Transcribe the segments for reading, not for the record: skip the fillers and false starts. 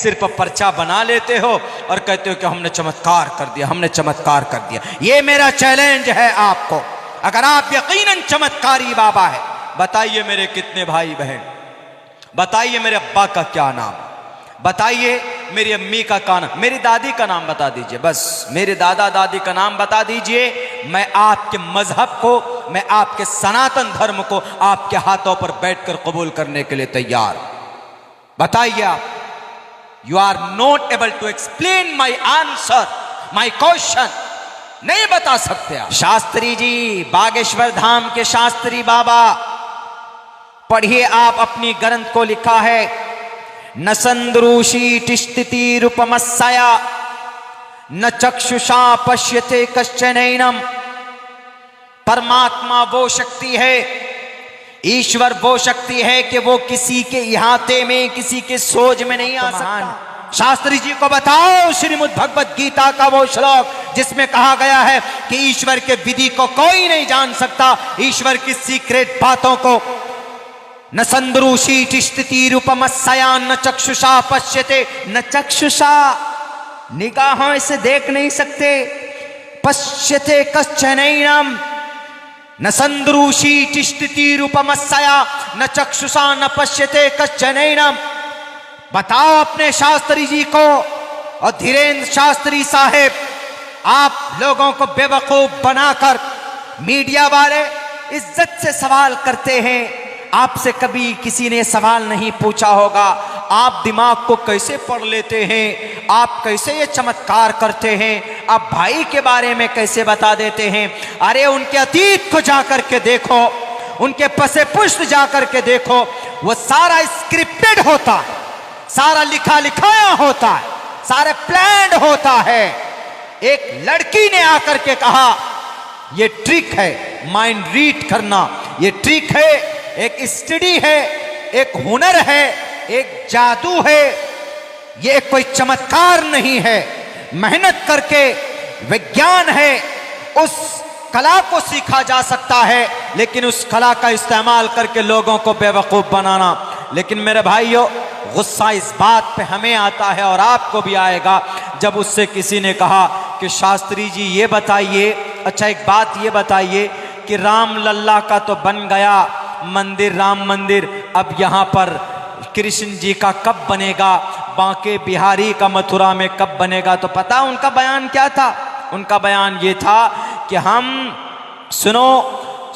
सिर्फ पर्चा बना लेते हो और कहते हो कि हमने चमत्कार कर दिया, हमने चमत्कार कर दिया। ये मेरा चैलेंज है आपको, अगर आप यकीनन चमत्कारी बाबा है, बताइए मेरे कितने भाई बहन, बताइए मेरे अब्बा का क्या नाम, बताइए मेरी अम्मी का नाम, मेरी दादी का नाम बता दीजिए, बस मेरे दादा दादी का नाम बता दीजिए। मैं आपके मजहब को, मैं आपके सनातन धर्म को आपके हाथों पर बैठकर कबूल करने के लिए तैयार। बताइए आप, you are not able to explain my answer, my question, नहीं बता सकते आप। शास्त्री जी, बागेश्वर धाम के शास्त्री बाबा, पढ़िए आप अपनी ग्रंथ को, लिखा है न संद्रूषी तिष्ठति रूपमस्या न चक्षुषा पश्यते कश्चनैनम। परमात्मा वो शक्ति है, ईश्वर वो शक्ति है कि वो किसी के इहाते में, किसी के सोच में नहीं आ सकता। शास्त्री जी को बताओ श्रीमद् भगवत गीता का वो श्लोक जिसमें कहा गया है कि ईश्वर के विधि को कोई नहीं जान सकता, ईश्वर की सीक्रेट बातों को। न संद्रूषी तिष्ठति रूपमस्या न चक्षुषा पश्यते, न चक्षुषा निगाहों से देख नहीं सकते, पश्यते कश्चनैनम, न संद्रूषी तिष्ठति रूपमस्या न चक्षुषा न पश्यते कश्चनैनम। बताओ अपने शास्त्री जी को, और धीरेन्द्र शास्त्री साहेब, आप लोगों को बेवकूफ बनाकर मीडिया वाले इज्जत से सवाल करते हैं। आपसे कभी किसी ने सवाल नहीं पूछा होगा, आप दिमाग को कैसे पढ़ लेते हैं, आप कैसे ये चमत्कार करते हैं, आप भाई के बारे में कैसे बता देते हैं। अरे उनके अतीत को जाकर के देखो, उनके पसे पुष्ट जाकर के देखो, वो सारा स्क्रिप्टेड होता है, सारा लिखा लिखाया होता है, सारे प्लान्ड होता है। एक लड़की ने आकर के कहा ये ट्रिक है, माइंड रीड करना, ये ट्रिक है, एक स्टडी है, एक हुनर है, एक जादू है, ये कोई चमत्कार नहीं है। मेहनत करके विज्ञान है, उस कला को सीखा जा सकता है, लेकिन उस कला का इस्तेमाल करके लोगों को बेवकूफ बनाना। लेकिन मेरे भाइयों, गुस्सा इस बात पे हमें आता है और आपको भी आएगा जब उससे किसी ने कहा कि शास्त्री जी ये बताइए, अच्छा एक बात ये बताइए कि राम लल्ला का तो बन गया मंदिर, राम मंदिर, अब यहाँ पर कृष्ण जी का कब बनेगा, बांके बिहारी का मथुरा में कब बनेगा। तो पता उनका बयान क्या था? उनका बयान ये था कि हम, सुनो,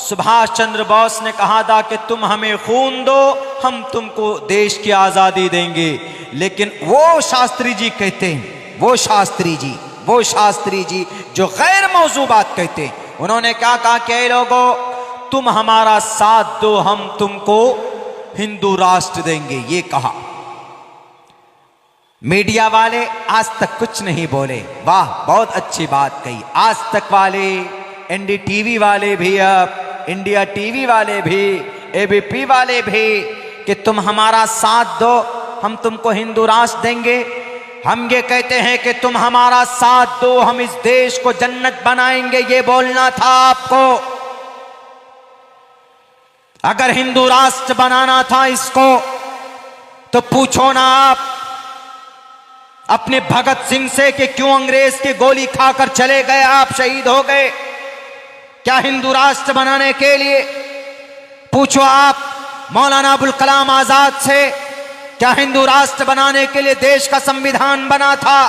सुभाष चंद्र बोस ने कहा था कि तुम हमें खून दो, हम तुमको देश की आज़ादी देंगे। लेकिन वो शास्त्री जी कहते हैं, वो शास्त्री जी जो गैर मौजू बात कहते हैं, उन्होंने क्या कहा कि लोगों तुम हमारा साथ दो, हम तुमको हिंदू राष्ट्र देंगे, ये कहा। मीडिया वाले आज तक कुछ नहीं बोले, वाह बहुत अच्छी बात कही। आज तक वाले, एनडीटीवी वाले भी, अब इंडिया टीवी वाले भी, एबीपी वाले भी, कि तुम हमारा साथ दो, हम तुमको हिंदू राष्ट्र देंगे। हम ये कहते हैं कि तुम हमारा साथ दो, हम इस देश को जन्नत बनाएंगे, ये बोलना था आपको। अगर हिंदू राष्ट्र बनाना था इसको, तो पूछो ना आप अपने भगत सिंह से कि क्यों अंग्रेज की गोली खाकर चले गए, आप शहीद हो गए क्या हिंदू राष्ट्र बनाने के लिए? पूछो आप मौलाना अबुल कलाम आजाद से, क्या हिंदू राष्ट्र बनाने के लिए देश का संविधान बना था?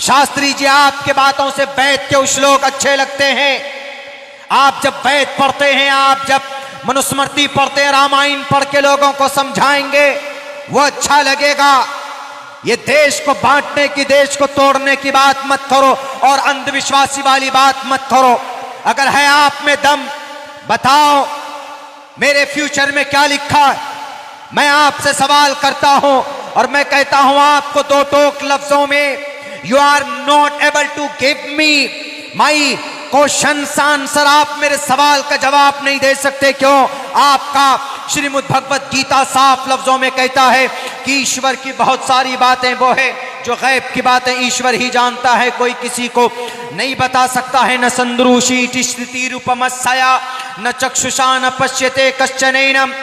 शास्त्री जी, आपके बातों से वैद के श्लोक अच्छे लगते हैं। आप जब वैद पढ़ते हैं, आप जब मनुस्मृति पढ़ते हैं, रामायण पढ़ के लोगों को समझाएंगे, वो अच्छा लगेगा। ये देश को बांटने की, देश को तोड़ने की बात मत करो और अंधविश्वासी वाली बात मत करो। अगर है आप में दम, बताओ मेरे फ्यूचर में क्या लिखा है। मैं आपसे सवाल करता हूं और मैं कहता हूं आपको दो टोक लफ्जों में, you are not able to give me my question answer. आप मेरे सवाल का जवाब नहीं दे सकते। क्यों? आपका श्रीमद् भगवत गीता साफ लफ्जों में कहता है कि ईश्वर की बहुत सारी बातें वो है जो गैब की बातें ईश्वर ही जानता है, कोई किसी को नहीं बता सकता है। न संद्रूषी तिष्ठति रूपमस्या न चक्षुषा न पश्यते कश्चनैनम।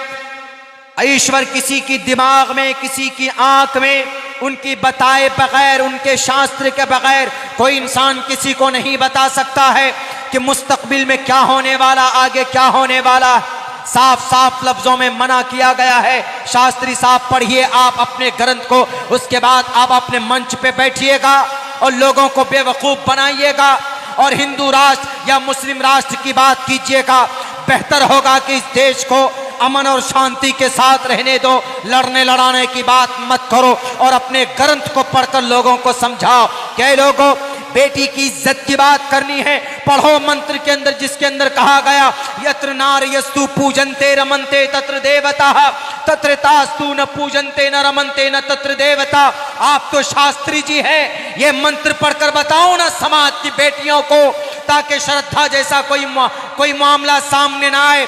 ईश्वर किसी की दिमाग में, किसी की आंख में, उनकी बताए बगैर, उनके शास्त्र के बगैर कोई इंसान किसी को नहीं बता सकता है कि मुस्तकबिल में क्या होने वाला, आगे क्या होने वाला। साफ साफ लफ्जों में मना किया गया है। शास्त्री साहब पढ़िए आप अपने ग्रंथ को, उसके बाद आप अपने मंच पे बैठिएगा और लोगों को बेवकूफ बनाइएगा और हिंदू राष्ट्र या मुस्लिम राष्ट्र की बात कीजिएगा। बेहतर होगा कि इस देश को अमन और शांति के साथ रहने दो, लड़ने लड़ाने की बात मत करो और अपने ग्रंथ को पढ़कर लोगों को समझाओ। क्या लोगों, बेटी की इज्जत की बात करनी है, पढ़ो मंत्र के अंदर, जिसके अंदर कहा गया यत्र नार्यस्तु पूजन्ते रमन्ते तत्र देवता तत्र तास्तु न पूजन्ते न रमन्ते न तत्र देवता। आप तो शास्त्री जी हैं, ये मंत्र पढ़कर बताओ ना समाज की बेटियों को, ताकि श्रद्धा जैसा कोई मामला सामने ना आए।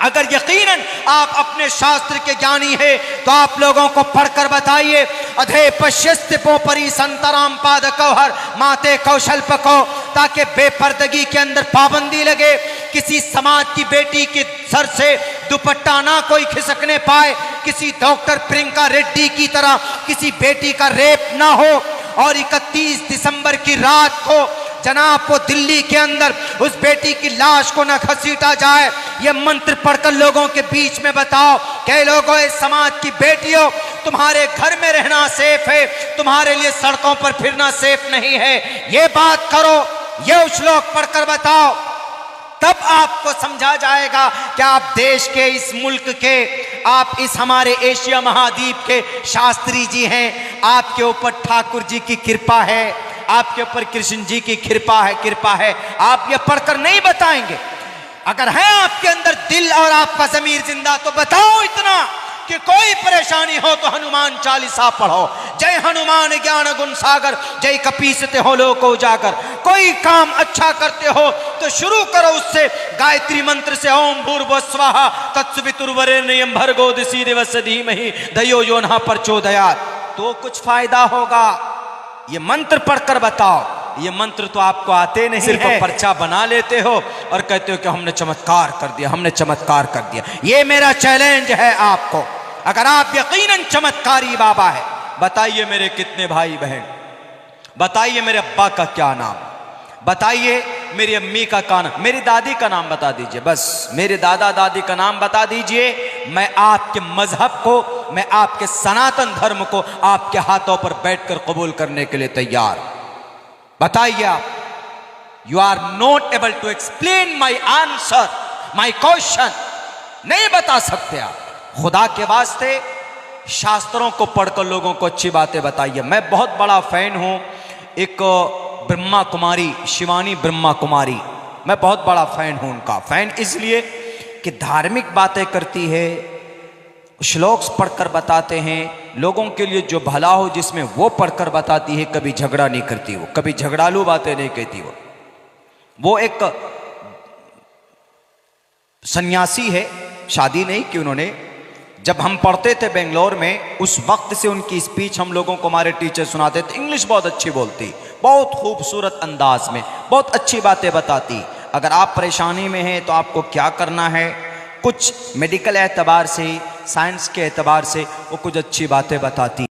अगर यकीनन आप अपने शास्त्र के ज्ञानी हैं तो आप लोगों को पढ़कर बताइए। अधे पश्यस्तिपो परी संतराम पाद कौहर माते कौशल पको, ताकि बेपर्दगी के अंदर पाबंदी लगे, किसी समाज की बेटी के सर से दुपट्टा ना कोई खिसकने पाए, किसी डॉक्टर प्रियंका रेड्डी की तरह किसी बेटी का रेप ना हो। और 31 दिसंबर की रात को जनाब को दिल्ली के अंदर उस बेटी की लाश को न घसीटा जाए। ये मंत्र पढ़कर लोगों के बीच में बताओ। कई लोगों, इस समाज की बेटियों, तुम्हारे घर में रहना सेफ है, तुम्हारे लिए सड़कों पर फिरना सेफ नहीं है। ये बात करो, ये श्लोक पढ़कर बताओ, तब आपको समझा जाएगा कि आप देश के, इस मुल्क के, आप इस हमारे एशिया महाद्वीप के शास्त्री जी हैं। आपके ऊपर ठाकुर जी की कृपा है, आपके ऊपर कृष्ण जी की कृपा है। आप ये पढ़कर नहीं बताएंगे। अगर है आपके अंदर दिल और आपका ज़मीर जिंदा तो बताओ इतना कि कोई परेशानी हो तो हनुमान चालीसा पढ़ो। जय हनुमान ज्ञान गुण सागर, जय कपीसते हो लोको उजागर। कोई काम अच्छा करते हो तो शुरू करो उससे गायत्री मंत्र से, ओम भूर्भुवः स्वाहा तत्सवितुर्वरेण्यं भर्गो दिवस्य धीमहि धियो यो नः प्रचोदयात्, तो कुछ फायदा होगा। ये मंत्र पढ़कर बताओ। ये मंत्र तो आपको आते नहीं, सिर्फ पर्चा बना लेते हो और कहते हो कि हमने चमत्कार कर दिया, हमने चमत्कार कर दिया। ये मेरा चैलेंज है आपको। अगर आप यकीनन चमत्कारी बाबा है, बताइए मेरे कितने भाई बहन, बताइए मेरे अब्बा का क्या नाम, बताइए मेरी अम्मी का नाम, मेरी दादी का नाम बता दीजिए, बस मेरे दादा दादी का नाम बता दीजिए। मैं आपके मजहब को, मैं आपके सनातन धर्म को आपके हाथों पर बैठकर कबूल करने के लिए तैयार। बताइए आप। You are not able to explain my answer, my question, नहीं बता सकते आप। खुदा के वास्ते शास्त्रों को पढ़कर लोगों को अच्छी बातें बताइए। मैं बहुत बड़ा फैन हूं एक ब्रह्मा कुमारी, शिवानी ब्रह्मा कुमारी, मैं बहुत बड़ा फैन हूं उनका। फैन इसलिए कि धार्मिक बातें करती है, श्लोक्स पढ़कर बताते हैं, लोगों के लिए जो भला हो जिसमें वो पढ़कर बताती है। कभी झगड़ा नहीं करती वो, कभी झगड़ालू बातें नहीं कहती वो एक सन्यासी है, शादी नहीं की उन्होंने। जब हम पढ़ते थे बेंगलोर में, उस वक्त से उनकी स्पीच हम लोगों को हमारे टीचर सुनाते थे। इंग्लिश बहुत अच्छी बोलती, बहुत खूबसूरत अंदाज में बहुत अच्छी बातें बताती। अगर आप परेशानी में हैं तो आपको क्या करना है, कुछ मेडिकल एतबार से, साइंस के एतबार से वो कुछ अच्छी बातें बताती।